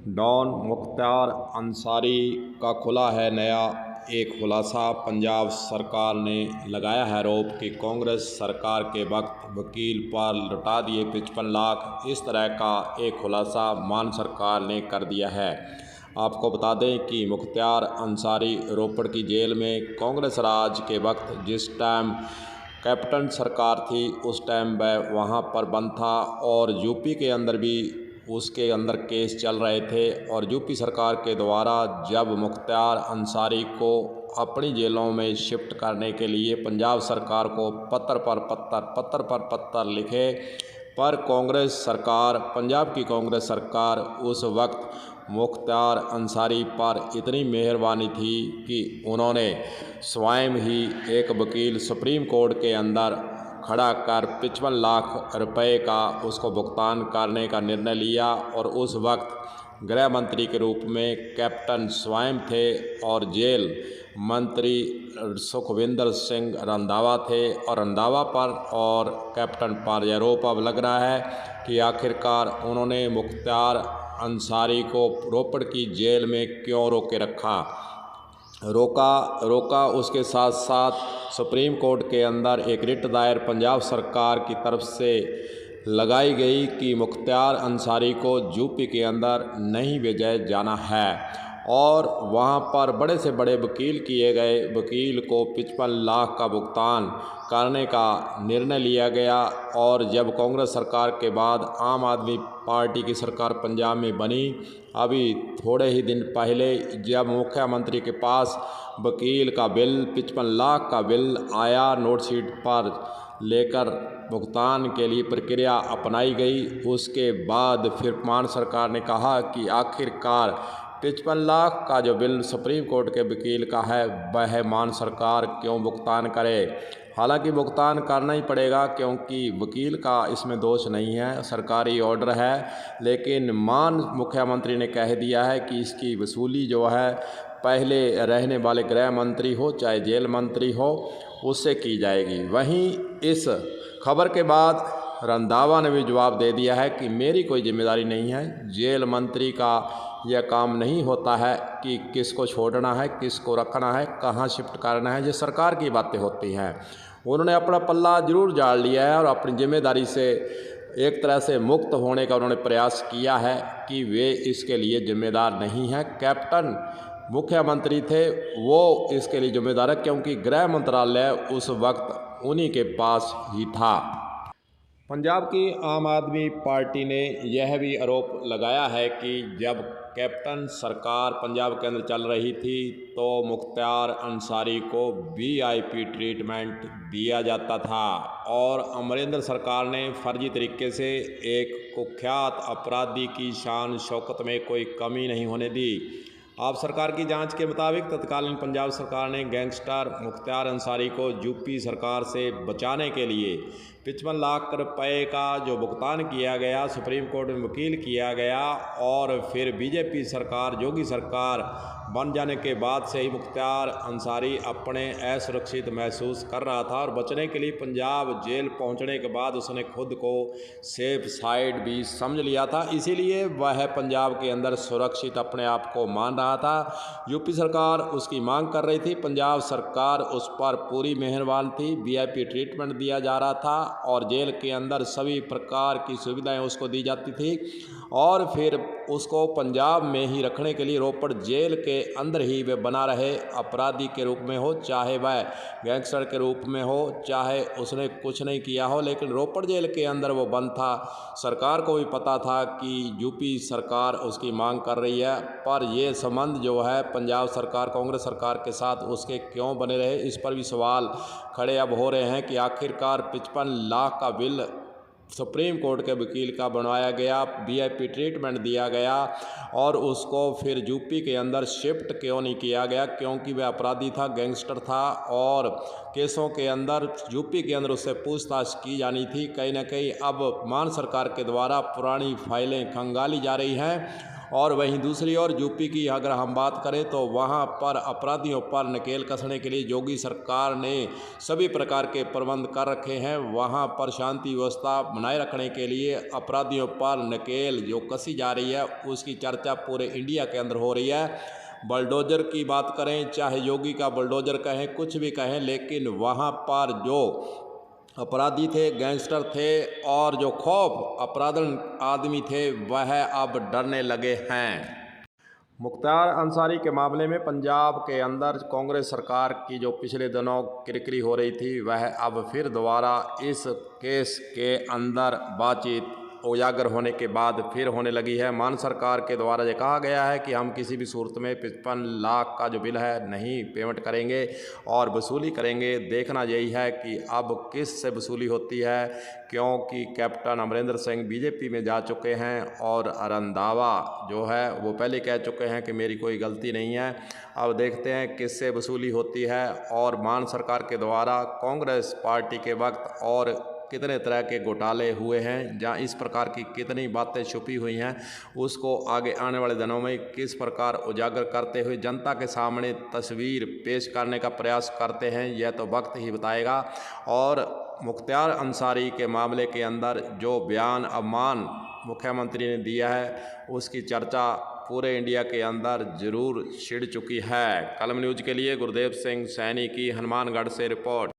Don Mukhtar Ansari का खुला है नया एक खुलासा। पंजाब सरकार ने लगाया है आरोप कि कांग्रेस सरकार के वक्त वकील पर लुटा दिए 55 लाख। इस तरह का एक खुलासा मान सरकार ने कर दिया है। आपको बता दें कि मुख्तार अंसारी रोपड़ की जेल में कांग्रेस राज के वक्त जिस टाइम कैप्टन सरकार थी उस टाइम वह वहाँ पर बंद था और यूपी के अंदर भी उसके अंदर केस चल रहे थे। और यूपी सरकार के द्वारा जब मुख्तार अंसारी को अपनी जेलों में शिफ्ट करने के लिए पंजाब सरकार को पत्र पर पत्थर लिखे, पर कांग्रेस सरकार, पंजाब की कांग्रेस सरकार उस वक्त मुख्तार अंसारी पर इतनी मेहरबानी थी कि उन्होंने स्वयं ही एक वकील सुप्रीम कोर्ट के अंदर खड़ा कर 55 लाख रुपए का उसको भुगतान करने का निर्णय लिया। और उस वक्त गृह मंत्री के रूप में कैप्टन स्वयं थे और जेल मंत्री सुखविंदर सिंह रंधावा थे। और रंधावा पर और कैप्टन पर यह आरोप अब लग रहा है कि आखिरकार उन्होंने मुख्तार अंसारी को रोपड़ की जेल में क्यों रोके रखा, रोका। उसके साथ साथ सुप्रीम कोर्ट के अंदर एक रिट दायर पंजाब सरकार की तरफ से लगाई गई कि मुख्तार अंसारी को यूपी के अंदर नहीं भेजा जाना है। और वहाँ पर बड़े से बड़े वकील किए गए, वकील को 55 लाख का भुगतान करने का निर्णय लिया गया। और जब कांग्रेस सरकार के बाद आम आदमी पार्टी की सरकार पंजाब में बनी, अभी थोड़े ही दिन पहले जब मुख्यमंत्री के पास वकील का बिल 55 लाख का बिल आया, नोट शीट पर लेकर भुगतान के लिए प्रक्रिया अपनाई गई, उसके बाद फिर मान सरकार ने कहा कि आखिरकार 55 लाख का जो बिल सुप्रीम कोर्ट के वकील का है वह मान सरकार क्यों भुगतान करे। हालांकि भुगतान करना ही पड़ेगा क्योंकि वकील का इसमें दोष नहीं है, सरकारी ऑर्डर है। लेकिन मान मुख्यमंत्री ने कह दिया है कि इसकी वसूली जो है पहले रहने वाले गृह मंत्री हो चाहे जेल मंत्री हो उससे की जाएगी। वहीं इस खबर के बाद रंधावा ने भी जवाब दे दिया है कि मेरी कोई जिम्मेदारी नहीं है, जेल मंत्री का यह काम नहीं होता है कि किसको छोड़ना है, किसको रखना है, कहाँ शिफ्ट करना है, ये सरकार की बातें होती हैं। उन्होंने अपना पल्ला जरूर झाड़ लिया है और अपनी जिम्मेदारी से एक तरह से मुक्त होने का उन्होंने प्रयास किया है कि वे इसके लिए जिम्मेदार नहीं हैं। कैप्टन मुख्यमंत्री थे, वो इसके लिए जिम्मेदार है क्योंकि गृह मंत्रालय उस वक्त उन्हीं के पास ही था। पंजाब की आम आदमी पार्टी ने यह भी आरोप लगाया है कि जब कैप्टन सरकार पंजाब के अंदर चल रही थी तो मुख्तार अंसारी को वीआईपी ट्रीटमेंट दिया जाता था और अमरिंदर सरकार ने फर्जी तरीके से एक कुख्यात अपराधी की शान शौकत में कोई कमी नहीं होने दी। आप सरकार की जांच के मुताबिक तत्कालीन पंजाब सरकार ने गैंगस्टर मुख्तार अंसारी को यूपी सरकार से बचाने के लिए 55 लाख रुपए का जो भुगतान किया गया, सुप्रीम कोर्ट में वकील किया गया। और फिर बीजेपी सरकार, योगी सरकार बन जाने के बाद से ही मुख्तार अंसारी अपने असुरक्षित महसूस कर रहा था और बचने के लिए पंजाब जेल पहुंचने के बाद उसने खुद को सेफ साइड भी समझ लिया था, इसीलिए वह पंजाब के अंदर सुरक्षित अपने आप को मान रहा था। यूपी सरकार उसकी मांग कर रही थी, पंजाब सरकार उस पर पूरी मेहरबान थी, वीआईपी ट्रीटमेंट दिया जा रहा था और जेल के अंदर सभी प्रकार की सुविधाएं उसको दी जाती थी। और फिर उसको पंजाब में ही रखने के लिए रोपड़ जेल के अंदर ही वे बना रहे, अपराधी के रूप में हो, चाहे वह गैंगस्टर के रूप में हो, चाहे उसने कुछ नहीं किया हो, लेकिन रोपड़ जेल के अंदर वो बंद था। सरकार को भी पता था कि यूपी सरकार उसकी मांग कर रही है, पर ये संबंध जो है पंजाब सरकार कांग्रेस सरकार के साथ उसके क्यों बने रहे, इस पर भी सवाल खड़े अब हो रहे हैं कि आखिरकार 55 लाख का बिल सुप्रीम कोर्ट के वकील का बनवाया गया, वीआईपी ट्रीटमेंट दिया गया और उसको फिर यूपी के अंदर शिफ्ट क्यों नहीं किया गया, क्योंकि वह अपराधी था, गैंगस्टर था और केसों के अंदर यूपी के अंदर उससे पूछताछ की जानी थी। कहीं ना कहीं अब मान सरकार के द्वारा पुरानी फाइलें खंगाली जा रही हैं और वहीं दूसरी ओर यूपी की अगर हम बात करें तो वहां पर अपराधियों पर नकेल कसने के लिए योगी सरकार ने सभी प्रकार के प्रबंध कर रखे हैं। वहां पर शांति व्यवस्था बनाए रखने के लिए अपराधियों पर नकेल जो कसी जा रही है उसकी चर्चा पूरे इंडिया के अंदर हो रही है। बुलडोज़र की बात करें, चाहे योगी का बुलडोज़र कहें, कुछ भी कहें, लेकिन वहाँ पर जो अपराधी थे, गैंगस्टर थे और जो खौफ अपराधन आदमी थे वह अब डरने लगे हैं। मुख्तार अंसारी के मामले में पंजाब के अंदर कांग्रेस सरकार की जो पिछले दिनों किरकिरी हो रही थी वह अब फिर दोबारा इस केस के अंदर बातचीत उजागर होने के बाद फिर होने लगी है। मान सरकार के द्वारा ये कहा गया है कि हम किसी भी सूरत में 55 लाख का जो बिल है नहीं पेमेंट करेंगे और वसूली करेंगे। देखना यही है कि अब किस से वसूली होती है, क्योंकि कैप्टन अमरिंदर सिंह बीजेपी में जा चुके हैं और रंधावा जो है वो पहले कह चुके हैं कि मेरी कोई गलती नहीं है। अब देखते हैं किससे वसूली होती है और मान सरकार के द्वारा कांग्रेस पार्टी के वक्त और कितने तरह के घोटाले हुए हैं, जहाँ इस प्रकार की कितनी बातें छुपी हुई हैं, उसको आगे आने वाले दिनों में किस प्रकार उजागर करते हुए जनता के सामने तस्वीर पेश करने का प्रयास करते हैं, यह तो वक्त ही बताएगा। और मुख्तार अंसारी के मामले के अंदर जो बयान अमान मुख्यमंत्री ने दिया है उसकी चर्चा पूरे इंडिया के अंदर जरूर छिड़ चुकी है। कलम न्यूज़ के लिए गुरदेव सिंह सैनी की हनुमानगढ़ से रिपोर्ट।